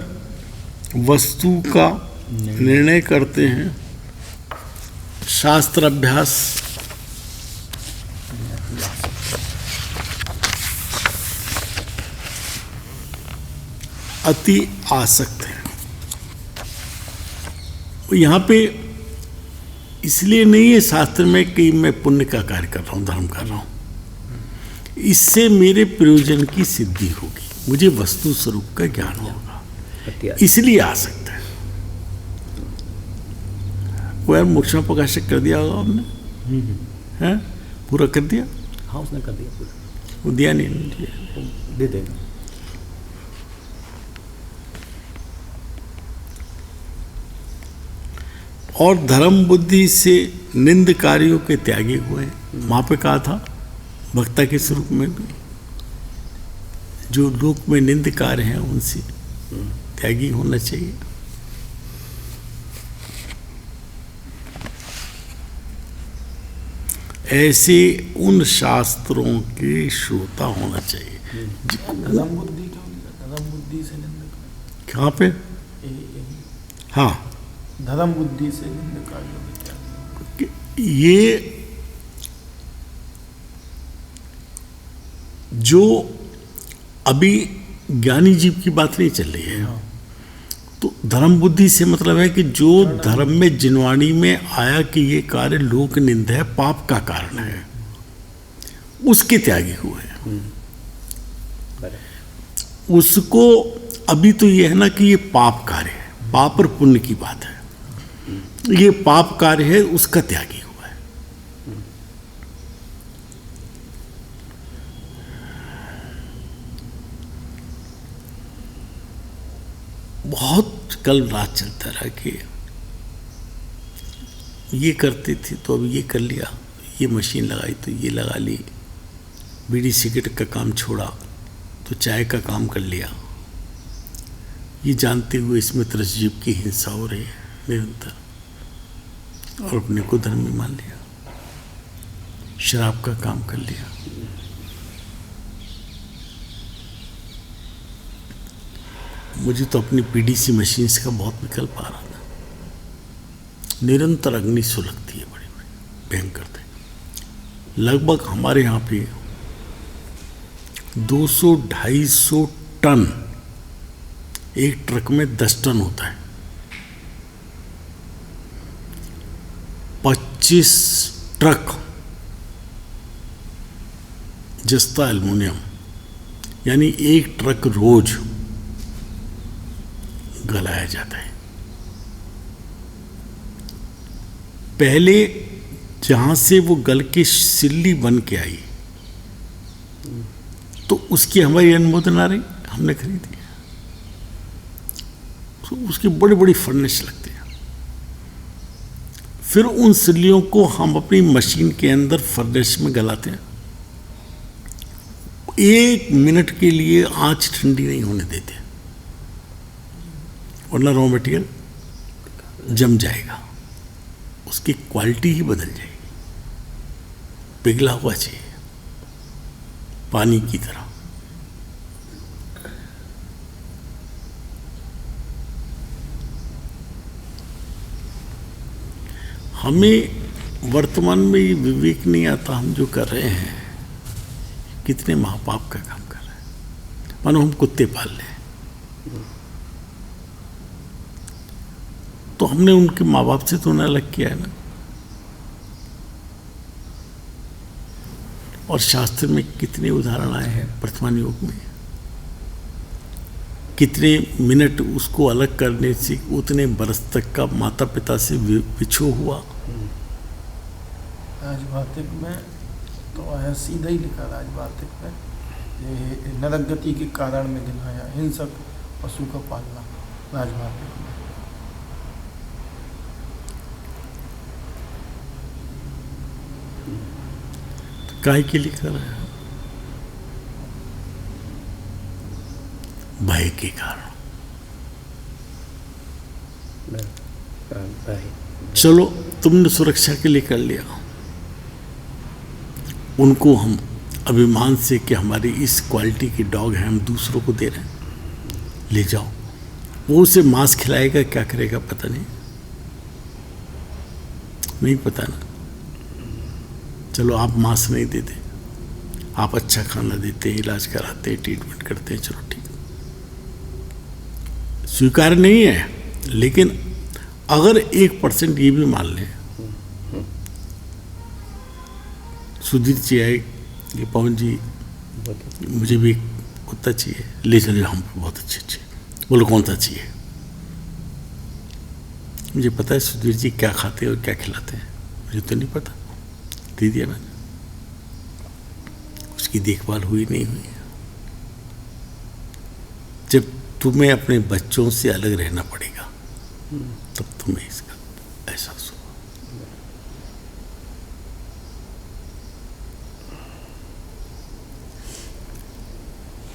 Speaker 1: वस्तु का निर्णय करते हैं। शास्त्र अभ्यास, अति आसक्त है। यहाँ पे इसलिए नहीं है शास्त्र में कि मैं पुण्य का कार्य कर रहा हूँ, धर्म कर रहा हूँ। इससे मेरे प्रयोजन की सिद्धि होगी, मुझे वस्तु स्वरूप का ज्ञान होगा, इसलिए आसक्त है। वो यार मोक्षण प्रकाशक कर दिया होगा आपने, हैं? पूरा कर दिया?
Speaker 3: हाँ उसने कर दिया पूरा।
Speaker 1: वो दिया नहीं,
Speaker 3: दे देगा।
Speaker 1: और धर्म बुद्धि से निंद कार्यों के त्यागी हुए। वहाँ पे कहा था भक्ता के स्वरूप में भी, जो लोक में निंद कार्य हैं उनसे त्यागी होना चाहिए। ऐसे उन शास्त्रों के श्रोता होना चाहिए।
Speaker 3: धर्म बुद्धि क्यों नहीं करता? धर्म बुद्धि से निंदा
Speaker 1: कहाँ पे? हाँ,
Speaker 3: धर्म बुद्धि से निंदा कार्यों के
Speaker 1: ये जो अभी ज्ञानी जीव की बात नहीं चल रही है। तो धर्म बुद्धि से मतलब है कि जो धर्म में जिनवाणी में आया कि ये कार्य लोक निंदा है, पाप का कारण है, उसके त्यागी हुए हैं। उसको अभी तो ये है ना कि ये पाप कार्य है, पाप और पुण्य की बात है। ये पाप कार्य है, उसका त्यागी हुआ है। बहुत कल रात चलता रहा कि ये करते थे तो अब ये कर लिया, ये मशीन लगाई तो ये लगा ली, बीड़ी सिगरेट का काम छोड़ा तो चाय का काम कर लिया, ये जानते हुए इसमें त्रसजीव की हिंसा हो रही है निरंतर, और अपने को धर्मी मान लिया, शराब का काम कर लिया। मुझे तो अपनी पीडीसी मशीन्स का बहुत विकल्प आ रहा था। निरंतर अग्नि सुलगती है, बड़ी बड़ी भयंकर थे। लगभग हमारे यहाँ पे 200-250 टन, एक ट्रक में 10 टन होता है, 25 ट्रक जस्ता एल्युमिनियम, यानी एक ट्रक रोज गलाया जाता है। पहले जहां से वो गल के सिल्ली बन के आई तो उसकी हमारी अनुमोदन आ रही, हमने खरीदी। तो उसकी बड़ी बड़ी फर्नेस लगती है। फिर उन सिल्लियों को हम अपनी मशीन के अंदर फर्नेस में गलाते हैं। 1 मिनट के लिए आंच ठंडी नहीं होने देते, वरना रॉ मटेरियल जम जाएगा, उसकी क्वालिटी ही बदल जाएगी। पिघला हुआ चाहिए, पानी की तरह। हमें वर्तमान में ये विवेक नहीं आता, हम जो कर रहे हैं कितने महापाप का काम कर रहे हैं। मानो हम कुत्ते पाल रहे हैं, तो हमने उनके माँ बाप से तो ना अलग किया है ना। और शास्त्र में कितने उदाहरण आए हैं वर्तमान युग में, कितने मिनट उसको अलग करने से उतने बरस तक का माता पिता से विछो हुआ।
Speaker 5: राजवार्तिक में तो आया, सीधा ही लिखा राजवार्तिक में, ये नरक गति के कारण में गिनाया हिंसक पशु का पालना राजवार्तिक में।
Speaker 1: काहे के लिए कर रहा है? भय के कारण। चलो तुमने सुरक्षा के लिए कर लिया, उनको हम अभिमान से कि हमारी इस क्वालिटी के डॉग हैं, हम दूसरों को दे रहे हैं, ले जाओ। वो उसे मांस खिलाएगा, क्या करेगा पता नहीं पता ना। चलो आप मांस नहीं देते, आप अच्छा खाना देते हैं, इलाज कराते हैं, ट्रीटमेंट करते हैं, चलो ठीक, स्वीकार नहीं है। लेकिन अगर 1% ये भी मान लें, सुधीर जी आए कि पवन जी मुझे भी एक कुत्ता चाहिए, ले चले, हम बहुत अच्छे। बोलो कौन सा चाहिए? मुझे पता है सुधीर जी क्या खाते हैं और क्या खिलाते हैं, मुझे तो नहीं पता, दे दिया मैंने। उसकी देखभाल हुई नहीं हुई। जब तुम्हें अपने बच्चों से अलग रहना पड़ेगा तब तुम्हें इसका एहसास होगा।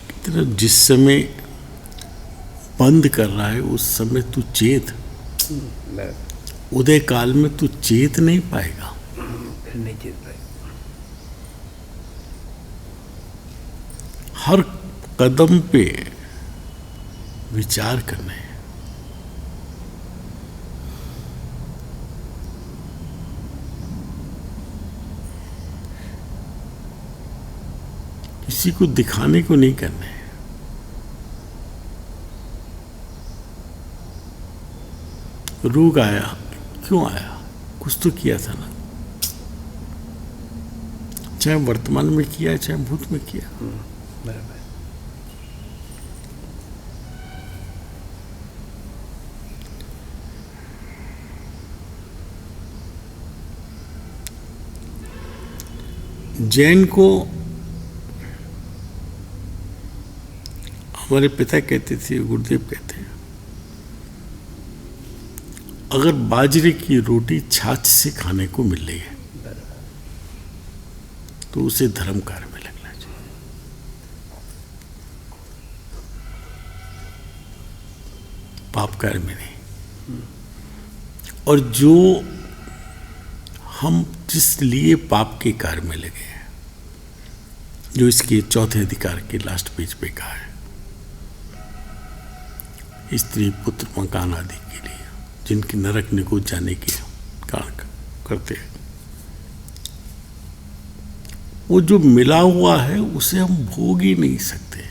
Speaker 1: कितना जिस समय बंद कर रहा है उस समय तू चेत, उदय काल में तू चेत नहीं पाएगा,
Speaker 2: फिर नहीं चेत पाएगा।
Speaker 1: हर कदम पे विचार करना है। किसी को दिखाने को नहीं करना है। रोग आया, क्यों आया? कुछ तो किया था ना, चाहे वर्तमान में किया चाहे भूत में किया।
Speaker 2: बराबर।
Speaker 1: जैन को हमारे पिता कहते थे, गुरुदेव कहते हैं, अगर बाजरे की रोटी छाछ से खाने को मिल रही है तो उसे धर्म कार्य में लगना चाहिए। पाप कार्य में नहीं। और जो हम जिस लिए पाप के कार्य में लगे हैं, जो इसके चौथे अधिकार के लास्ट पेज पे कहा है, स्त्री पुत्र मकान आदि के लिए, जिनके नरक निकुंज जाने के कारण करते हैं, वो जो मिला हुआ है उसे हम भोग ही नहीं सकते।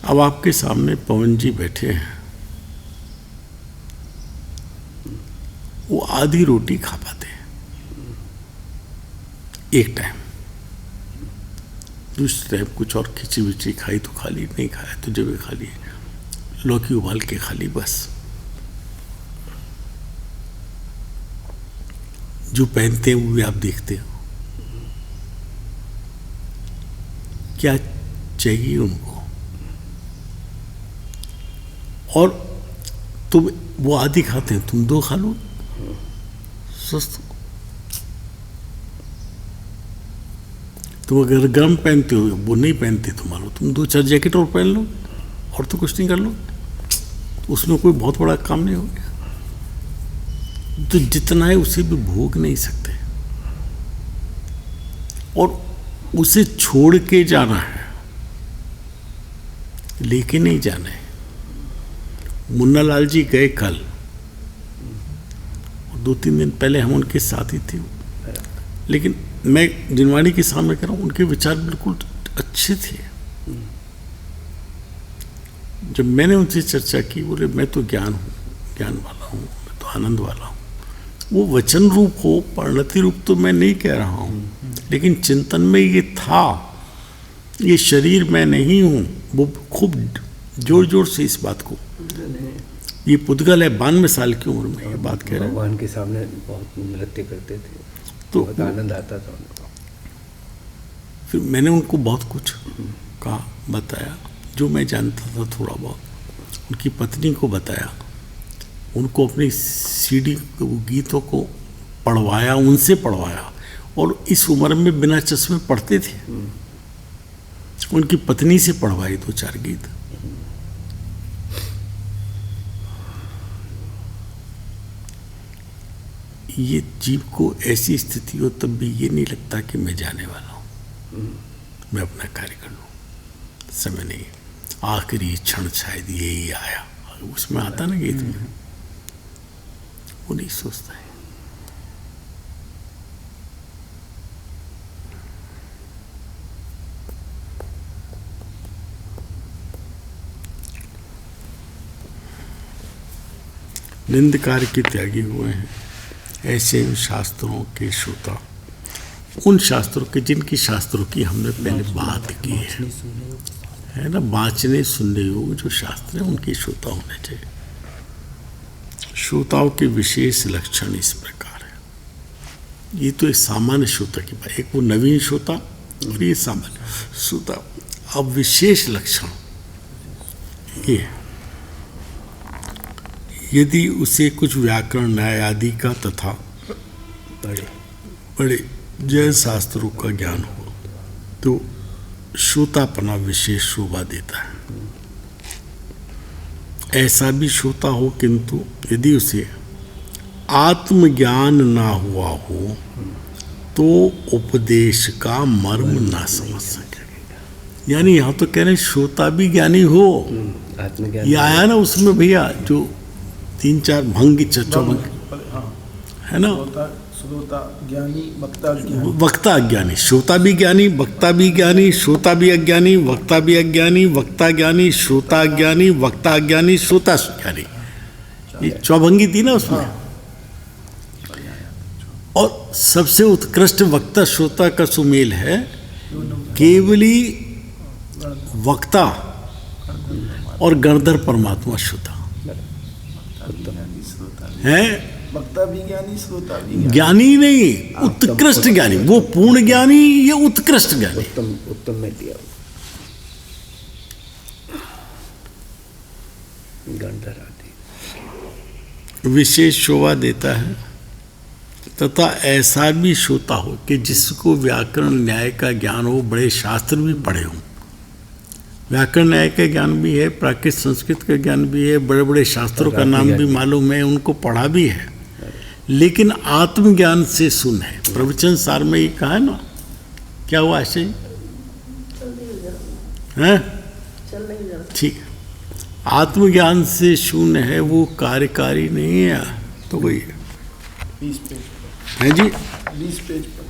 Speaker 1: अब आपके सामने पवन जी बैठे हैं, वो आधी रोटी खा पाते हैं एक टाइम, दूसरे टाइम कुछ और खिचड़ी विचड़ी खाई तो खा ली, नहीं खाया तो जब खा ली, लौकी उबाल के खा ली, बस। जो पहनते हैं वो भी आप देखते हो, क्या चाहिए उनको। और तुम वो आधी खाते हैं, तुम 2 खा लो, स्वस्थ हो। तुम अगर गर्म पहनते हो, वो नहीं पहनते तुम्हारा, तुम 2-4 जैकेट और पहन लो और तो कुछ नहीं कर लो, उसमें कोई बहुत बड़ा काम नहीं हो गया। तो जितना है उसे भी भोग नहीं सकते, और उसे छोड़ के जाना है, लेके नहीं जाना है। मुन्ना लाल जी गए कल, 2-3 दिन पहले हम उनके साथ ही थे, लेकिन मैं जिनवाणी के सामने कह रहा हूँ, उनके विचार बिल्कुल अच्छे थे। जब मैंने उनसे चर्चा की, बोले मैं तो ज्ञान हूँ, ज्ञान वाला हूँ, मैं तो आनंद वाला हूँ। वो वचन रूप हो, परिणति रूप तो मैं नहीं कह रहा हूँ, लेकिन चिंतन में ये था, ये शरीर मैं नहीं हूँ। वो खूब जोर जोर से इस बात को, ये पुद्गल है 92 साल की उम्र में ये बात कह रहे हैं।
Speaker 2: भगवान के सामने बहुत नृत्य करते थे,
Speaker 1: तो
Speaker 2: बहुत आनंद आता था उनको।
Speaker 1: फिर मैंने उनको बहुत कुछ कहा, बताया, जो मैं जानता था थोड़ा बहुत। उनकी पत्नी को बताया, उनको अपनी सीडी गीतों को पढ़वाया, उनसे पढ़वाया, और इस उम्र में बिना चश्मे पढ़ते थे। उनकी पत्नी से पढ़वाई 2-4 गीत। ये जीव को ऐसी स्थिति हो तब भी ये नहीं लगता कि मैं जाने वाला हूँ, मैं अपना कार्य कर लूँ, समय नहीं, आखिरी क्षण शायद यही आया। उसमें आता ना गीत में, वो नहीं सोचता है। निंद कार्य के त्यागी हुए हैं ऐसे शास्त्रों के श्रोता, उन शास्त्रों के जिनकी शास्त्रों की हमने पहले बात की है ना, बाँचने सुनने योग्य जो शास्त्र है उनके श्रोता होने चाहिए। श्रोताओं के विशेष लक्षण इस प्रकार है। ये तो एक सामान्य श्रोता की बात, एक वो नवीन श्रोता और ये सामान्य श्रोता। अब विशेष लक्षण ये है, यदि उसे कुछ व्याकरण न्याय आदि का तथा बड़े जैन शास्त्रों का ज्ञान हो तो श्रोतापना विशेष शोभा देता है। ऐसा भी श्रोता हो, किंतु यदि उसे आत्मज्ञान ना हुआ हो तो उपदेश का मर्म ना समझ सके। यानी यहाँ तो कह रहे हैं श्रोता भी ज्ञानी हो।
Speaker 2: आत्मज्ञान
Speaker 1: ये आया ना उसमें भैया, जो 3-4 भंगी चौभंग है ना,
Speaker 5: श्रोता ज्ञानी, वक्ता ज्ञानी।
Speaker 1: वक्ता अज्ञानी, श्रोता भी ज्ञानी, वक्ता भी ज्ञानी, श्रोता भी अज्ञानी, वक्ता भी अज्ञानी, वक्ता ज्ञानी, श्रोता अज्ञानी, वक्ता अज्ञानी, श्रोता ज्ञानी। ये चौभंगी थी ना उसमें। और सबसे उत्कृष्ट वक्ता श्रोता का सुमेल है केवली वक्ता और गणधर परमात्मा श्रोता है।
Speaker 5: वक्ता भी ज्ञानी, श्रोता भी ज्ञानी।
Speaker 1: ज्ञानी नहीं, उत्कृष्ट ज्ञानी, वो पूर्ण ज्ञानी, ये उत्कृष्ट ज्ञानी।
Speaker 2: उत्तम में दिया गणधर आदि
Speaker 1: विशेष शोभा देता है तथा ऐसा भी श्रोता हो कि जिसको व्याकरण न्याय का ज्ञान हो, बड़े शास्त्र भी पढ़े हों, व्याकरण न्याय का ज्ञान भी है, प्राकृत संस्कृत का ज्ञान भी है, बड़े बड़े शास्त्रों का नाम भी मालूम है, उनको पढ़ा भी है, लेकिन आत्मज्ञान से सुन है। प्रवचन सार में ये कहा है ना, क्या हुआ ऐसे हैं? ठीक है, आत्मज्ञान से शून्य है, वो कार्यकारी नहीं है। तो वही
Speaker 5: 20 पेज
Speaker 1: है जी,
Speaker 5: 20 पेज पर।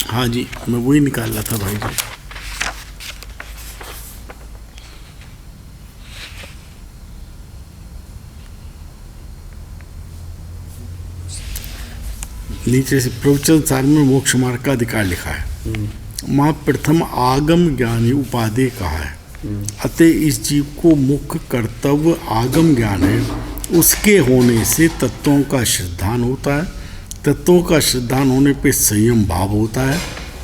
Speaker 1: हाँ जी, मैं वही निकाल रहा था भाई जी। नीचे से प्रवचन सार में मोक्ष मार्ग का अधिकार लिखा है। वहाँ प्रथम आगम ज्ञानी उपाधि कहा है। अतः इस जीव को मुख्य कर्तव्य आगम ज्ञान है। उसके होने से तत्वों का श्रद्धान होता है, तत्वों का श्रद्धान होने पे संयम भाव होता है,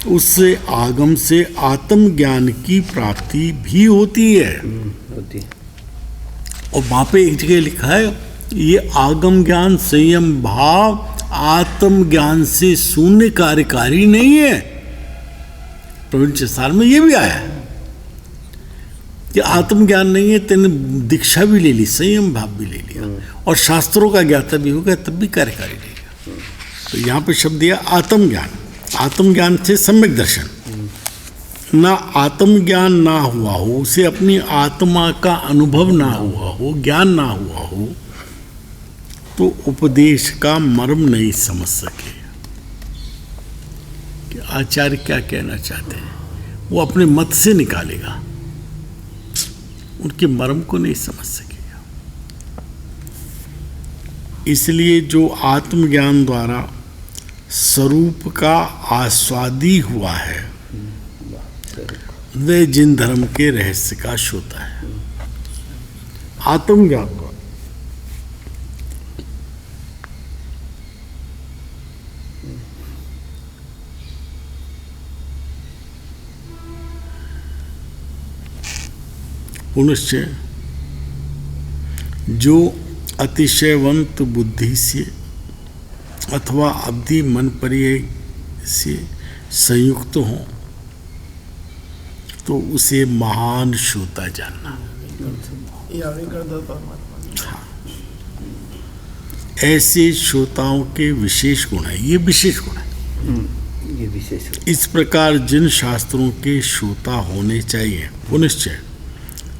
Speaker 1: उससे आगम से आत्मज्ञान की प्राप्ति भी होती है।
Speaker 2: होती है।
Speaker 1: और वहाँ पे एक जगह लिखा है ये आगम ज्ञान संयम भाव आत्मज्ञान से शून्य कार्यकारी नहीं है। प्रवचन सार में ये भी आया कि आत्मज्ञान नहीं है, तेने दीक्षा भी ले ली, संयम भाव भी ले लिया और शास्त्रों का ज्ञाता भी हो गया, तब भी कार्यकारी लेगा। तो यहाँ पे शब्द दिया आत्मज्ञान। आत्मज्ञान से सम्यक दर्शन, ना आत्मज्ञान ना हुआ हो, उसे अपनी आत्मा का अनुभव ना हुआ हो, ज्ञान ना हुआ हो, तो उपदेश का मर्म नहीं समझ सके कि आचार्य क्या कहना चाहते हैं। वो अपने मत से निकालेगा, उनके मर्म को नहीं समझ सकेगा। इसलिए जो आत्मज्ञान द्वारा स्वरूप का आस्वादी हुआ है, वह जिन धर्म के रहस्य का श्रोता है। आत्मज्ञान का पुनश्च जो अतिशयवंत बुद्धि से अथवा अवधि मन पर्याय से संयुक्त हो, तो उसे महान श्रोता जानना।
Speaker 5: ये आगे करता परमात्मा।
Speaker 1: ऐसे श्रोताओं के विशेष गुण है, ये विशेष गुण है।
Speaker 2: ये विशेष है।
Speaker 1: इस प्रकार जिन शास्त्रों के श्रोता होने चाहिए, पुनश्च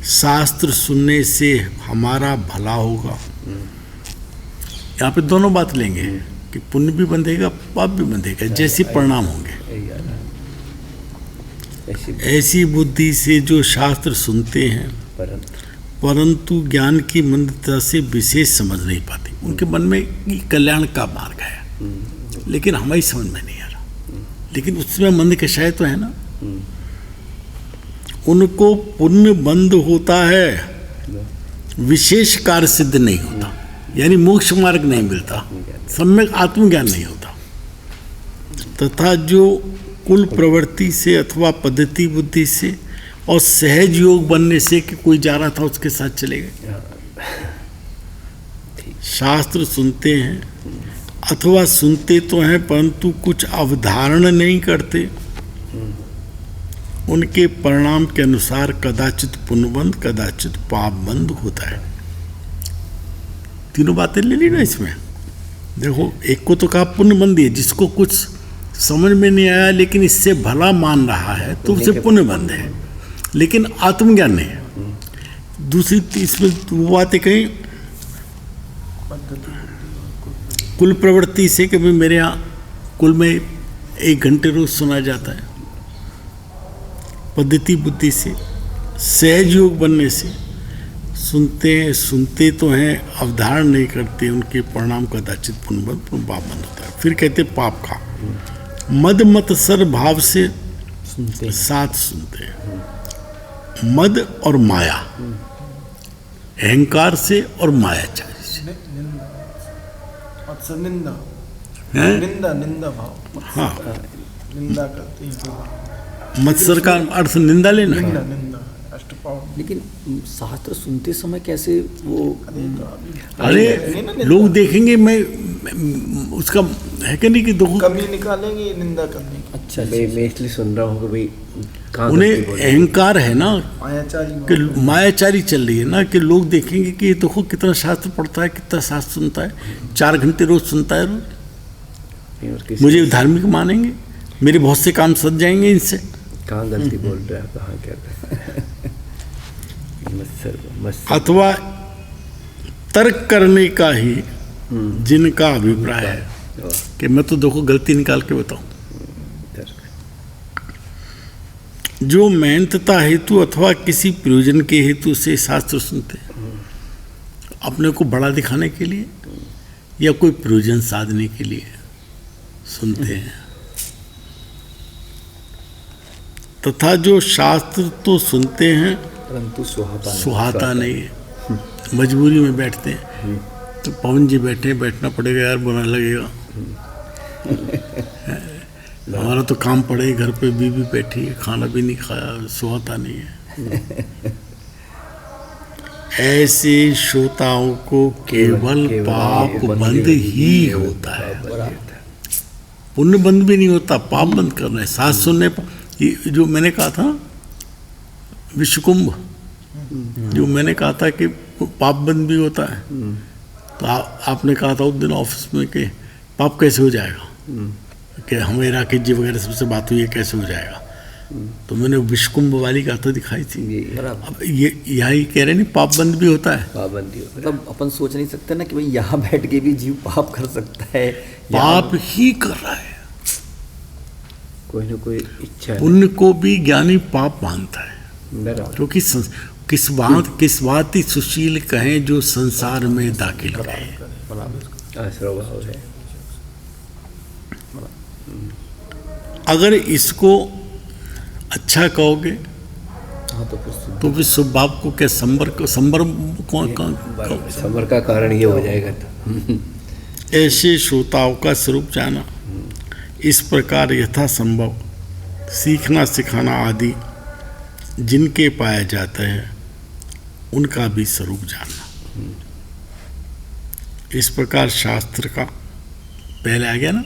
Speaker 1: शास्त्र सुनने से हमारा भला होगा। यहाँ पे दोनों बात लेंगे कि पुण्य भी बंधेगा, पाप भी बंधेगा, जैसे परिणाम होंगे। ऐसी बुद्धि से जो शास्त्र सुनते हैं परंतु ज्ञान की मंदता से विशेष समझ नहीं पाते, उनके मन में कल्याण का मार्ग है लेकिन हमारी समझ में नहीं आ रहा, लेकिन उसमें मंद कषाय तो है ना। उनको पुण्य बंध होता है, विशेष कार्य सिद्ध नहीं होता, यानी मोक्ष मार्ग नहीं मिलता, सम्यक आत्मज्ञान नहीं होता। तथा जो कुल प्रवृत्ति से अथवा पद्धति बुद्धि से और सहज योग बनने से कि कोई जा रहा था उसके साथ चले गए, शास्त्र सुनते हैं अथवा सुनते तो हैं परंतु कुछ अवधारण नहीं करते, उनके परिणाम के अनुसार कदाचित पुण्यबंध कदाचित पापबंध होता है। तीनों बातें ले ली ना इसमें। देखो, एक को तो कहा पुण्यबंध है, जिसको कुछ समझ में नहीं आया लेकिन इससे भला मान रहा है तो उसे पुण्यबंध है, लेकिन आत्मज्ञान नहीं है। दूसरी इसमें वो बातें कहीं कुल प्रवृत्ति से कि भाई मेरे यहाँ कुल में 1 घंटे रोज सुना जाता है, पद्धति बुद्धि से सहज योग बनने से सुनते तो हैं, अवधारण नहीं करते, उनके परिणाम कदाचित पुण्यबंध पापबंध होता है। फिर कहते पाप का मद मत्सर भाव से साथ सुनते हैं, मद और माया, अहंकार से और मायाचारी से।
Speaker 5: निंदा
Speaker 1: हैं?
Speaker 5: निंदा भाव।
Speaker 1: हाँ,
Speaker 5: निंदा करते हैं।
Speaker 1: मत्सर का अर्थ निंदा लेना।
Speaker 5: निंदा अष्टपाव।
Speaker 3: लेकिन शास्त्र सुनते समय कैसे वो
Speaker 1: अरे लोग देखेंगे, मैं उसका है कि नहीं कि देखो
Speaker 5: कमी निकालेंगे निंदा करने की।
Speaker 3: अच्छा
Speaker 2: मैं इसलिए सुन रहा हूँ कि भाई कहाँ
Speaker 1: उन्हें
Speaker 2: गलती बोल रहे हैं।
Speaker 1: अहंकार है ना,
Speaker 5: मायाचारी
Speaker 1: कि मायाचारी चल रही है ना, कि लोग देखेंगे कि ये देखो कितना शास्त्र पढ़ता है, कितना शास्त्र सुनता है, 4 घंटे रोज सुनता है रोज,
Speaker 2: नहीं, और किसी-
Speaker 1: मुझे धार्मिक मानेंगे, मेरे बहुत से काम सज जाएंगे इनसे।
Speaker 2: कहाँ गलती बोल रहा है, कहाँ क्या कर रहा है। मत्सर
Speaker 1: अथवा तर्क करने का ही जिनका अभिप्राय है कि मैं तो देखो गलती निकाल के बताऊं, जो मेहनतता हेतु अथवा किसी प्रयोजन के हेतु से शास्त्र सुनते हैं, अपने को बड़ा दिखाने के लिए या कोई प्रयोजन साधने के लिए सुनते हैं, तथा जो शास्त्र तो सुनते हैं
Speaker 3: परंतु
Speaker 1: सुहाता नहीं है, मजबूरी में बैठते हैं। तो पवन जी बैठे, बैठना पड़ेगा यार, बुरा लगेगा, हमारा तो काम पड़े, घर पे बीवी बैठी है, खाना भी नहीं खाया, सुहाता नहीं है। ऐसे श्रोताओं को केवल पाप बंद ही होता है, पुण्य बंद भी नहीं होता, पाप बंद करना है। साथ सुनने पर ये जो मैंने कहा था विश्वकुंभ, जो मैंने कहा था कि पाप बंद भी होता है, तो आपने कहा था उस दिन ऑफिस में कि पाप कैसे हो जाएगा, कि हमें राकेश जी वगैरह सबसे बात हुई है कैसे हो जाएगा, तो मैंने विश्वकुंभ वाली गाथा दिखाई थी। अब ये यहाँ ही कह रहे नहीं पाप बंद भी होता है।
Speaker 2: पाबंदी होता है।
Speaker 3: मतलब अपन सोच नहीं सकते ना कि भाई यहाँ बैठ के भी जीव पाप कर सकता है,
Speaker 1: पाप ही कर रहा है,
Speaker 2: कोई ना कोई इच्छा है।
Speaker 1: पुण्य को भी ज्ञानी पाप मानता है,
Speaker 2: बराबर।
Speaker 1: क्योंकि किस बात ही सुशील कहें जो संसार में दाखिल रहे।
Speaker 2: आश्रव भाव है।
Speaker 1: अगर इसको अच्छा कहोगे
Speaker 3: हाँ तो फिर शुद्ध
Speaker 1: तो फिर सुभाव को क्या संबर कौन
Speaker 2: बराबर। समर का कारण ये हो जाएगा तो
Speaker 1: ऐसे श्रोताओं का स्वरूप जाना, इस प्रकार यथासंभव सीखना सिखाना आदि जिनके पाया जाता है उनका भी स्वरूप जानना। इस प्रकार शास्त्र का पहले आ गया ना,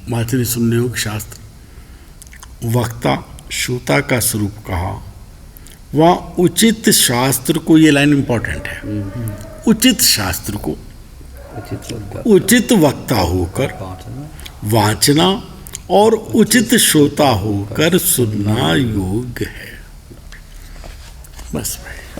Speaker 1: मातृ सुनने योग शास्त्र, वक्ता श्रोता का स्वरूप कहा, वहाँ उचित शास्त्र को, ये लाइन इंपॉर्टेंट है, उचित शास्त्र को उचित वक्ता होकर वाचना और उचित श्रोता होकर सुनना योग्य है। बस भाई।